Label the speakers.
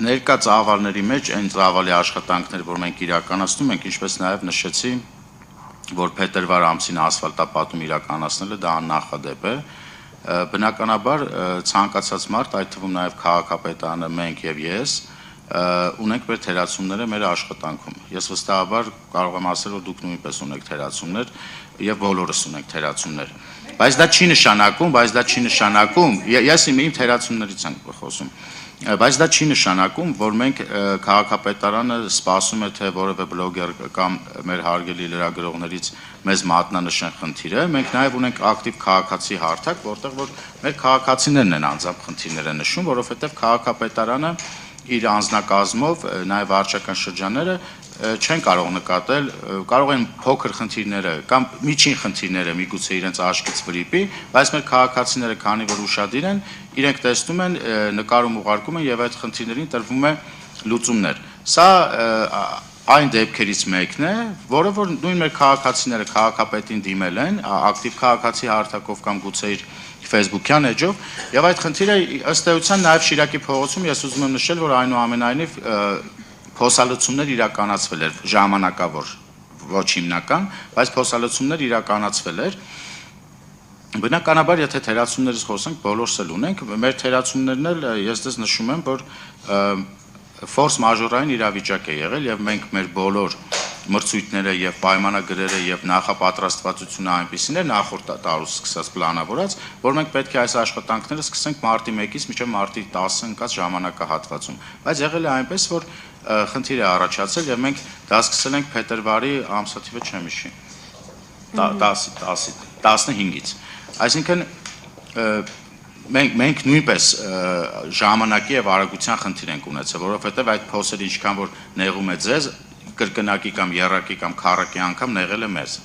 Speaker 1: Ներկա ծավալների մեջ այն ծավալի աշխատանքներ, որ մենք իրականացնում ենք, ինչպես նաև նշեցի, որ փետրվար ամսին ասֆալտապատում իրականացնելը դա աննախադեպ է, բնականաբար ցանկացած մարդ, այդ թվում նաև քաղաքապետարանը, մենք եւ ես ունենք մեր թերացումները մեր աշխատանքում։ Ես վստահաբար կարող եմ ասել, որ դուք նույնպես ունեք թերացումներ եւ բոլորս ունենք թերացումներ։ Բայց դա չի նշանակում, ես իմ թերացումներից եմ խոսում, բայց դա չի նշանակում, որ մենք քաղաքապետարանը սպասում է, թե որևէ բլոգեր կամ մեր հարգելի լրագրողներից մեզ մատնանշեն խնդիրը, մենք նաև ունենք ակտիվ քաղաքացի հարթակ, որտեղ որ մեր քաղաքացիներն են անձամբ խնդիրները նշում, որովհետև քաղաքապետարանը իր անձնակազմով, նաև վարչական շրջանները չեն կարող նկատել, կարող են փոքր խնդիրները կամ միջին խնդիրները միգուցե իրենց աչքից վրիպի, բայց մեր քաղաքացիները, քանի որ ուշադիր են, իրենք տեսնում են, նկարում ուղարկում են եւ այդ խնդիրներին տրվում է լուծումներ։ Սա այն դեպքերից մեկն է, որը որ նույն մեր քաղաքացիները քաղաքապետին դիմել են, ակտիվ քաղաքացի հարթակով կամ գուցե իր Facebook-յան էջով, եւ այդ խնդիրը ըստ էության նաեւ Շիրակի փողոցում ես ուզում եմ նշել, որ այնուամենայնիվ փոսալցումներ իրականացվել էր ժամանակավոր, ոչ հիմնական, բայց փոսալցումներ իրականացվել էր։ Բնականաբար, եթե թերացումներից խոսենք, բոլորս էլ ունենք, մեր թերացումներն էլ ես դες նշում եմ, որ ֆորս մաժորային իրավիճակ է եղել եւ մենք մեր բոլոր մրցույթները եւ պայմանագրերը եւ նախապատրաստվածությունը այնպիսին է նախորդ տարուց սկսած պլանավորած, որ մենք պետք է այս աշխատանքները սկսենք մարտի 1-ից մինչեւ մարտի 10 ընկած ժամանակահատվածում։ Բայց եղել է այնպես, որ խնդիր է առաջացել եւ մենք դա սկսել ենք փետրվարի ամսաթիվը չեմ հիշի 15-ից։ Այսինքն մենք նույնպես ժամանակի եւ արագության խնդիր ենք ունեցել, որովհետեւ այդ փոսերը ինչքան որ նեղում է ձեզ, կրկնակի կամ եռակի կամ քառակի անգամ նեղել է մեզ։